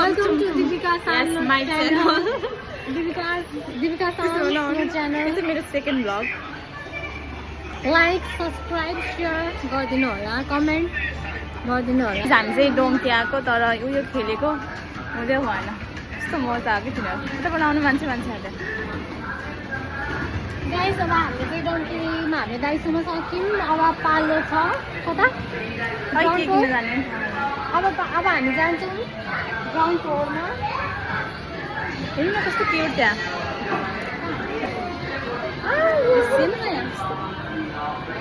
Welcome to Deepika Yes, Sarma my channel. Deepika Sarma channel. This is मेरो second vlog. Like, subscribe, share गरिदिनु होला, comment गरिदिनु होला. हामी चाहिँ डोङ्की आएको तर उयो खेलेको हुँदै भएन. कस्तो मजा आएको थियो. उता बनाउनु मान्छेहरूले. गाइस अब हामीले चाहिँ डोङ्कीमा हामीले दाइसम्म सक्यौँ. अब पालो छ कता खै के किन जाने. अब हामी जान्छौँ ग्राउन्ड फ्लोरमा. हेर्नु न कस्तो क्युट त्यहाँ.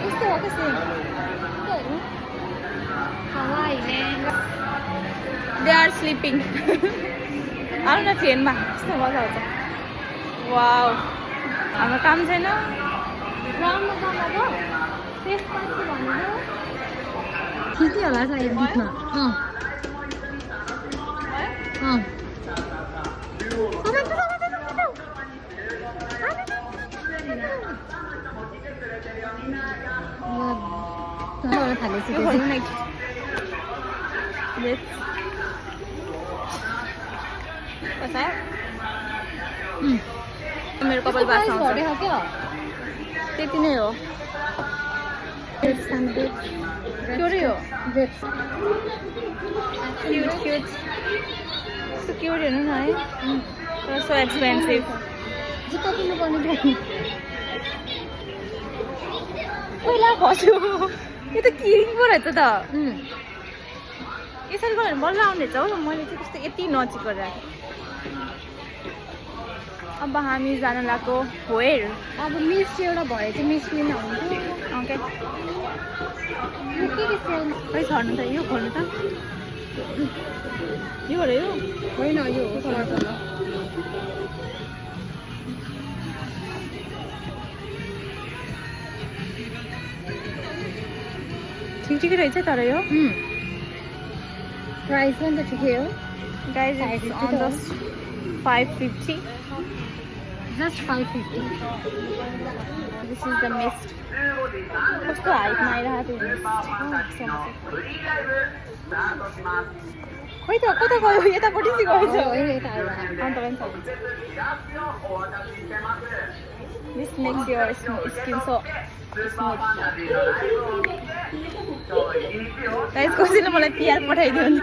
यस्तो हो कि सेम. They are sleeping. आउनु न फेनमा कस्तो मजा आउँछ. वाउ हाम्रो काम छैन. ग्राउन्डमा जाँदा त त्यसपछि भन्नु खिच्यो होला सायद बिचमा. थालेपछि मेरो कपाल बास आउँछ. त्यति नै हो. क्युट हो. क्युट कस्तो क्युट हेर्नु न है. तर सो एक्सपेन्सिभ. जुत्ता किन्नुपर्ने थियो. पहिला खस्यो. यो त किरिङ पो रहेछ त. यसरी गऱ्यो भने बल्ल आउने हौ. मैले चाहिँ कस्तो यति नजिक गरेर. अब हामी जान लाग्यो होएर. अब मिस चाहिँ एउटा भए चाहिँ मिस लिन हुन्थ्यो. ओके के सेल खै छर्नु त. यो खोल्नु त. यो हो र यो होइन यो हो कलर कलर. ठिकै रहेछ तर यो. प्राइस पनि त ठिकै हो. Guys it's on the 550. Just 550. This is the mist. कस्तो हाइटमा आइरहेको थियो मिस्ट. खै त कता गयो. यतापट्टि चाहिँ गएछ. अन्त पनि छ. This makes your skin so smooth. Guys कसैले मलाई पिआर पठाइदियो नि.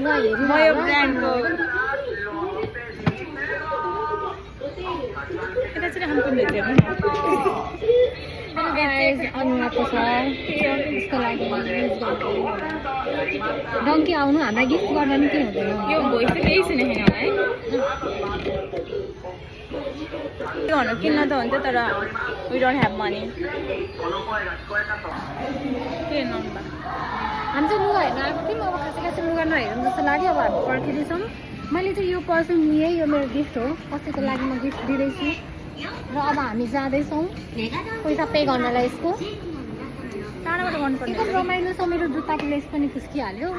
म यो ब्रान्डको यता चाहिँ हम कुन भेट्यो भने अनुहारको छ त्यसको लागि डङ्की आउनु हामीलाई गिफ्ट गर्दा नि के हुँदैन. यो भोइस चाहिँ केही छैन होइन है. त्यो भन्नु किन्न त हुन्थ्यो तर वी डोन्ट ह्याभ मनी. के नम्बर हामी चाहिँ लुगा हेर्न आएको थियौँ. अब खासै खासै लुगा नहेरौँ जस्तो लाग्यो. अब हामी पर्खिँदैछौँ. मैले चाहिँ यो पर्फ्युम लिएँ. यो मेरो गिफ्ट हो. कसैको लागि म गिफ्ट दिँदैछु. र अब हामी जाँदैछौँ पैसा पे गर्नलाई. यसको टाढाबाट गर्नुपर्ने. एकदम रमाइलो छ. मेरो जुत्ताको लेस पनि खुस्किहाल्यो.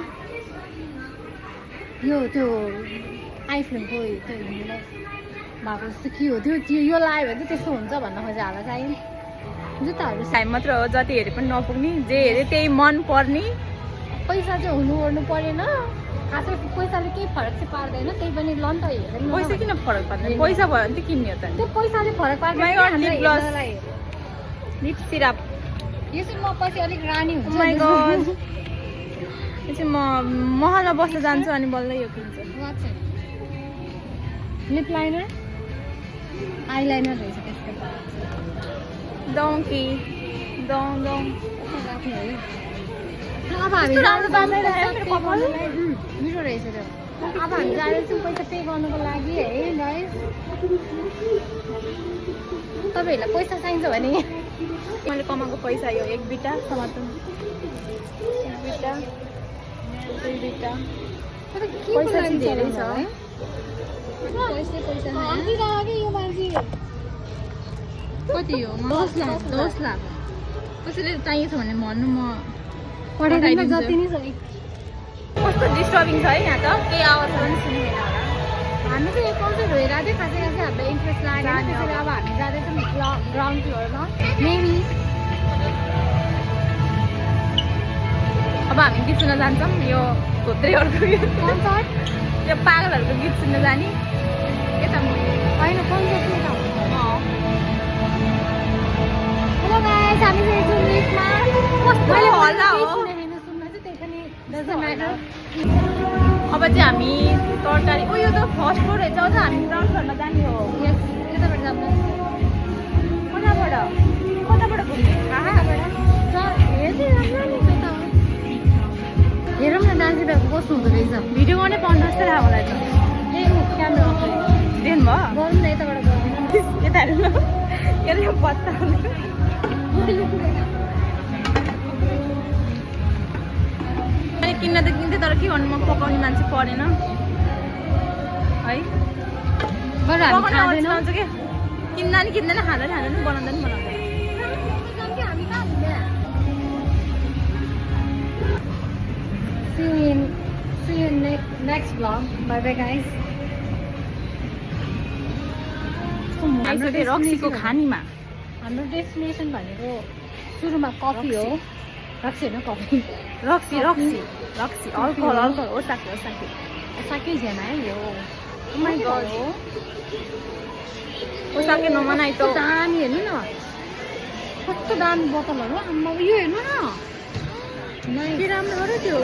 यो त्यो आइफोनको त्यो भएको जस्तो के हो त्यो. यो लगायो भने चाहिँ त्यस्तो हुन्छ भन्न खोजेँ होला चाहिँ. जुत्ताहरू टाइम मात्र हो. जति हेरे पनि नपुग्ने. जे हेरे त्यही मन पर्ने. पैसा चाहिँ हुनु ओर्नु परेन. खासै पैसाले केही फरक चाहिँ पार्दैन. त्यही पनि लन त हेरेर पैसा किन फरक पर्दैन. पैसा भयो भने त किन्ने हो त. त्यो पैसाले फरक पार्दैन. Lip syrup. यो चाहिँ म पछि अलिक रानी हुन्छ. My god. यो चाहिँ म महलमा बस्न जान्छु अनि बल्ल यो किन्छु. लिप लाइनर आइलाइनर रहेछ त्यसको. डोङ्की डोङ डोङ. अब हामी मिठो रहेछ त्यो. अब हामी जाँदैछौँ पैसा पे गर्नुको लागि है गाइस. तपाईँहरूलाई पैसा चाहिन्छ भने मैले कमाएको पैसा यो एक बिटा समर्थन. एक बिटा दुई बिटा. पैसा चाहिँ धेरै छ है. कति हो. 10 लाख. कसैले चाहिएछ भने भन्नु म पठाइदिनु. जति नै छ. कस्तो डिस्टर्बिङ छ है यहाँ त. केही आवाज पनि सुनिँदैन होला. हामी चाहिँ एक कन्सर्ट हेरेको थियौँ. खासै खासै हामीलाई इन्ट्रेस्ट लागेन. त्यसरी अब हामी जाँदैछौँ ग्राउन्ड फ्लोरमा. मेबी अब हामी गीत सुन्न जान्छौँ. यो धोत्रेहरूको गीत कन्सर्ट त्यो पागलहरूको गीत सुन्न जाने यता होइन कन्सर्ट चाहिँ यता हुन्छ हेलो गाइस हामी चाहिँ जुन लिगमा कस्तो हल्ला हो हेर्न सुन्न चाहिँ त्यही पनि डजन्ट म्याटर अब चाहिँ हामी तरकारी यो त फर्स्ट फ्लोर रहेछ अझ हामी ग्राउन्ड फ्लोरमा जाने हो यस यताबाट जानु कताबाट घुम्ने हेर्दै राम्रो नि त्यो त हेरौँ न डान्स कस्तो हुँदो रहेछ भिडियो गर्नै पाउनु जस्तो लाग्यो मलाई त ए क्यामेरा देख्नु भयो गरौँ न यताबाट गरौँ यता हेर्नु यसले पत्ता मैले किन्न त किन्थेँ तर के गर्नु म पकाउने मान्छे परेन है बरु हामी खाँदैनौँ आउँछ के किन्दा नि किन्दैन खाँदा नि खाँदैन बनाउँदा नि बनाउँदैन हामी कहाँ हुँदैन See you in next vlog. Bye bye guys. हाम्रो रक्सीको खानीमा हाम्रो डेस्टिनेसन भनेको सुरुमा कफी हो रक्सी होइन कफी रक्सी अल्कोहल हो साके साकै छैन है यो माइ गड ओ साके नमनाइ त दामी हेर्नु न कस्तो दामी बोतलहरू आम्मा यो हेर्नु न के राम्रो हो र त्यो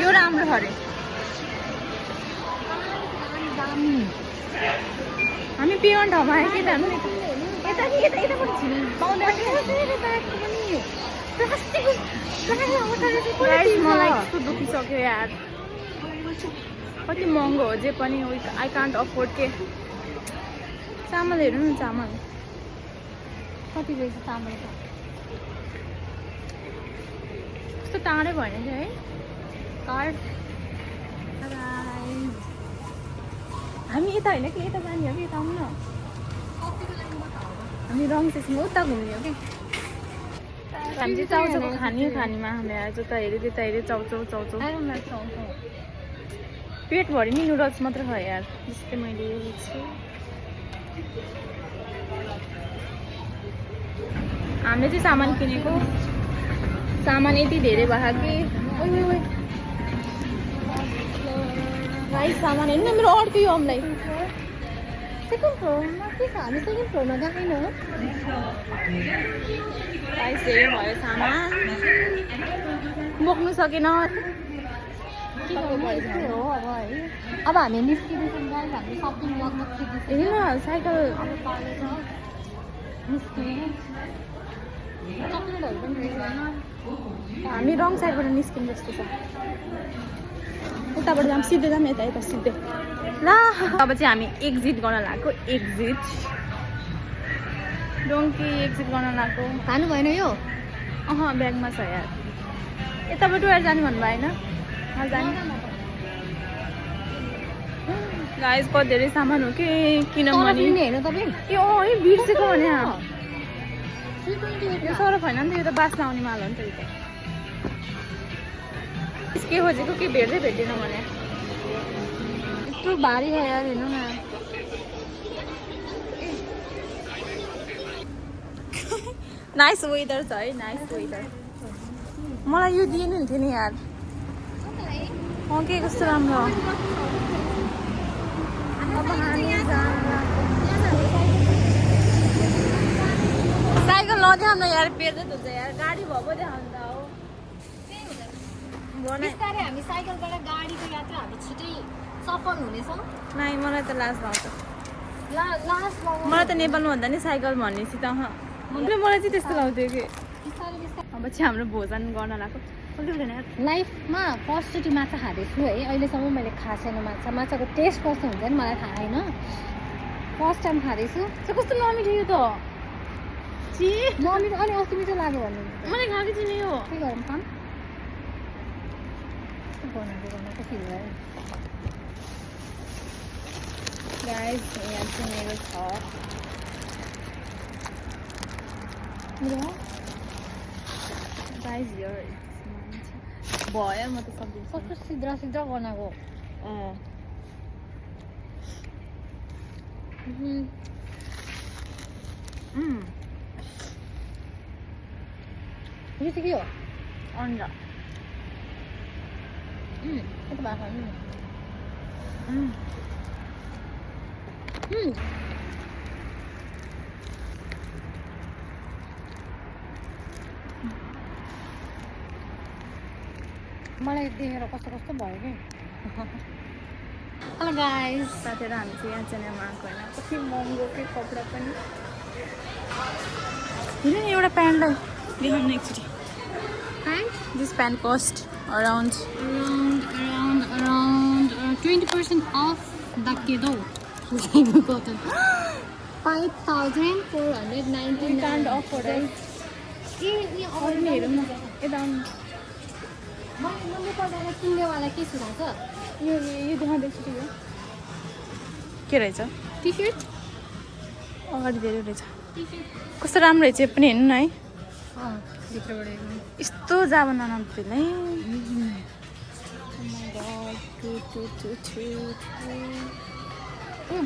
यो राम्रो अरे दामी हामी पिउन ठाउँमा आयो के त यता पनि छिन् पाउँदैन मलाई कस्तो दुखिसक्यो यार कति महँगो हो जे पनि आई कान्ट अफोर्ड के चामल हेर्नु न चामल कति रहेछ चामल त कस्तो टाढै भएन थियो है कार्ड हामी यता होइन कि यता जाने हो कि यता आउनु न हामी रङ स्टेसनमा उता घुम्ने हो कि हामी चाहिँ चाउचाउको खानीमा हामी आज त हेऱ्यो त्यता हेऱ्यो चाउचाउ पेटभरि नि नुडल्स मात्र खायो यार जस्तै मैले हेरेको हामीले चाहिँ सामान किनेको सामान यति धेरै भयो कि ओइ गाइस सामान हेर्नु मेरो अर्को यो अमलाई सेकेन्ड फ्लोरमा के छ हामी सेकेन्ड फ्लोरमा गएन गाइस धेरै भयो सामान बोक्नु सकेन के गर्नु हो अब है अब हामी निस्किँदैछौँ गाइस हामी सपिङ लगभग सिकिसक्यो हेर्नु न साइकल निस्किने चक्लेटहरू पनि रहेछ हामी रङ साइडबाट निस्किनु जस्तो छ उताबाट जाम सिधै जाम यता सिधै ल अब चाहिँ हामी एक्जिट गर्न लागेको डोङ्की एक्जिट गर्न लागेको खानु भएन यो ब्यागमा छ यार यताबाट गएर जाने भन्नुभयो होइन जाने गाइस कति धेरै सामान हो कि किनभने होइन तपाईँ यो है बिर्सेको भने यो सरफ होइन नि त यो त बास्न आउने माल हो नि त यो त के खोजेको के भेट्दैन भने यत्रो भारी भयो यार हेर्नु न नाइस वेदर छ है नाइस वेदर मलाई यो दिए नि हुन्थ्यो नि यार के कस्तो राम्रो साइकल नदेखाउन यार पेर्दै हुन्छ यार गाडी भएको देखाउनु त हो बिस्तारै हामी साइकलबाट गाडीको यात्रा हामी छिटै सफल हुनेछौँ नाइ मलाई त लाज लाग्छ लास्ट मलाई त नेपालमा भन्दा नि साइकल भनेपछि त मलाई चाहिँ त्यस्तो लाग्थ्यो कि अब चाहिँ हाम्रो भोजन गर्न लाग्यो लाइफमा फर्स्टचोटि माछा खाँदैछु है अहिलेसम्म मैले खाएको छैन माछाको टेस्ट कस्तो हुन्छ नि मलाई थाहा होइन फर्स्ट टाइम खाँदैछु कस्तो नमिठो यो त नमिठो अनि अस्ति मिठो लाग्यो भन्नु मैले खाएको छु नि यो के गरौँ खाम बनाएको फिल भयो गाइस यहाँ चाहिँ मेरो छ गाइस यो भयो म त सक्दिनँ कस्तो सिद्रा बनाएको यो चाहिँ के हो अन्डा यता भएको नि मलाई देखेर कस्तो कस्तो भयो कि हेलो गाइस साथीहरू हामी चाहिँ यहाँ चेन्नईमा आएको होइन कति महँगोकै कपडा पनि हेर नि एउटा प्यान्टलाई देखाउनु एकचोटि this pant cost around 20% off the kiddo. Cotton. 5,499. can't afford it. हेरौँ नि हेरौँ न यता आउनु मैले पढ्दा किन्नेवाला के सुनाउँछ यो देखाउँदैछु त्यो के रहेछ टी सर्ट अगाडि धेरै रहेछ कस्तो राम्रो रहेछ यो पनि हेर्नु न है भित्रबाट यस्तो जाब नराम्रो है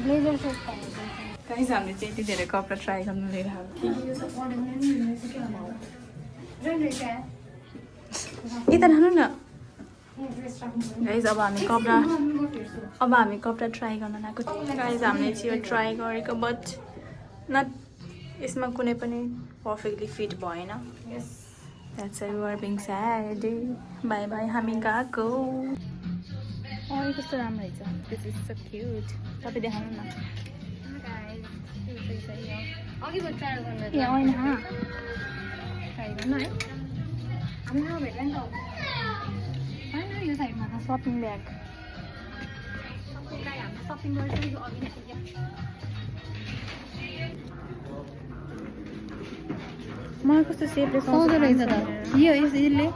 ब्लेजर सर्ट गाइस हामीले चाहिँ यति धेरै कपडा ट्राई गर्नु लिएर यता राख्नु न गाइस अब हामी कपडा ट्राई गर्न आएको गाइस हामीले चाहिँ यो ट्राई गरेको बट न यसमा कुनै पनि पर्फेक्टली फिट भएन that's why we are being sad bye bye हामी गएको कस्तो राम्रो रहेछ दिस इज सो क्युट तपाईँ देखाउनु न अघि ट्राई गर्नु ए होइन ट्राई गर्नु है हामीसँग भेट्ला नि त होइन यो साइडमा त सपिङ ब्याग हामीले सपिङ गरिसकेको अघि नै मलाई कस्तो सेपले सुहाउँदो रहेछ त यो यसले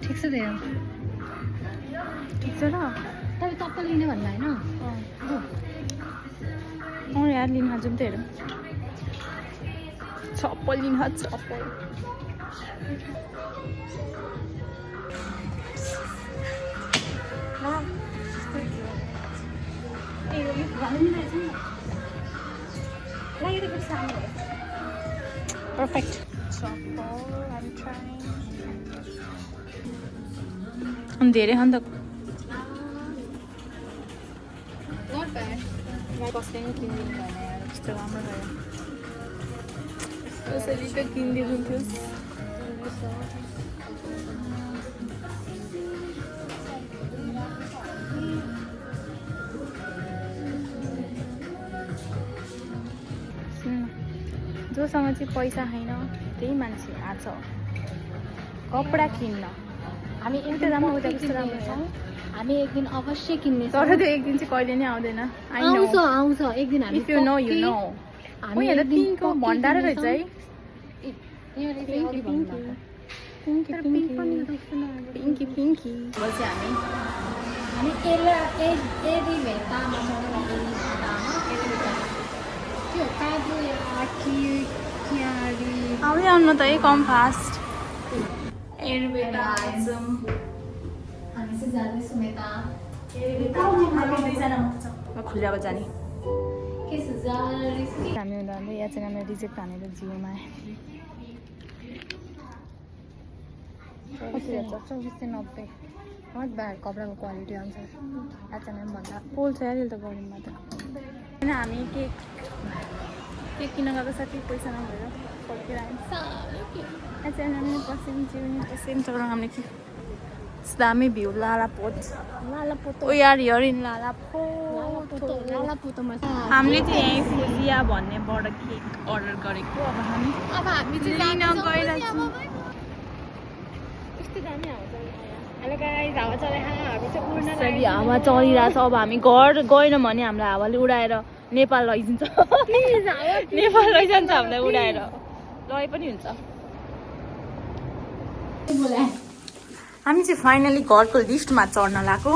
ठिक छ त यो ठिक छ र तपाईँ चप्पल लिने भन्नु होइन यार लिन जाउँ त हेरौँ चप्पल लिन चप्पल Perfect. I'm धेरै खान त नट ब्याड मलाई कसले पनि किनिदिनु भएन यार कस्तो राम्रो भयो कसैले त किनिदिनुहुन्थ्यो जोसँग चाहिँ पैसा छैन त्यही मान्छे आछ कपडा किन्न हामी उता राम्रो उता कस्तो राम्रो छ हामी एक दिन अवश्य किन्ने तर त्यो एक दिन चाहिँ कहिले नै आउँदैन आउँछ आउँछ एक दिन हामी if you know you know हामी यहाँ त पिङ्कको भण्डार रहेछ है पिङ्की पिङ्की बल्छे हामी यदि भेट्टामा त्यो काजु आउँदै आउनु त है कम फास्ट हामी चाहिँ जाँदैछौँ यता खुल्ला जाने के छ जाँदै हामी हुँदा हुँदै यहाँ चाहिँ हामीले रिजेक्ट हानेर जियोमा 2490 नट ब्याड कपडाको क्वालिटी अनुसार एचएनएम भन्दा पोल्छ यार त गरममा त होइन हामी केक किन गएको साथी पैसा नभएर फर्केर आयौँ एचएनएम पसिम तर हामीले के दामी भ्यू लालापोत ओ यार हियर इन लालापोत हामीले चाहिँ यहीँ फुजिया भन्नेबाट केक अर्डर गरेको अब हामी चाहिँ लिन गइरहेछौँ कस्तो दामी हेलो गाइस हावा हावा चलिरहेछ अब हामी घर गएन भने हामीलाई हावाले उडाएर नेपाल लैजान्छ नेपाल लैजान्छ हामीलाई उडाएर लय पनि हुन्छ हामी चाहिँ फाइनली घरको लिफ्टमा चढ्न लाग्यो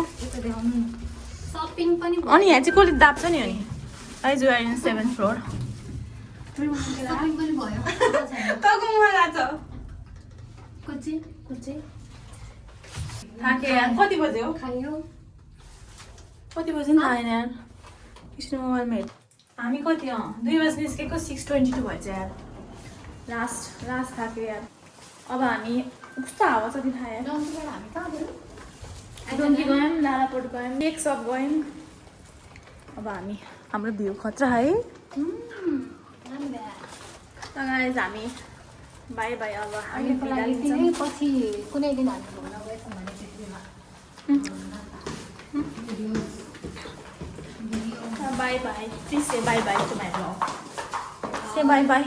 सपिङ पनि अनि यहाँ चाहिँ कसले दाब्छ नि अनि guys we are in 7th floor shopping पनि भयो तको मुहा लाग्छ कुची थाके यार कति बज्यो खायो कति बज्यो नि थाहा छैन यार कृष्ण मोबाइलमा हेर हामी कति 2 बजी निस्केको 6:22 भएछ यार लास्ट थाक्यो यार अब हामी कस्तो हावा छ नि थाहा यार लन्चबाट हामी कहाँ गयौँ डोङ्की गयौँ, लालापोट गयौँ, एक सप गयौँ। अब हाम्रो भ्यू खतरा है। त गाइज हामी बाई बाई। अब हामी बिदा लिन्छौँ। पछि कुनै दिन हामी घुम्न गएछौँ भने त्यतिमा bye bye. Please say bye bye to my blog. Say bye by.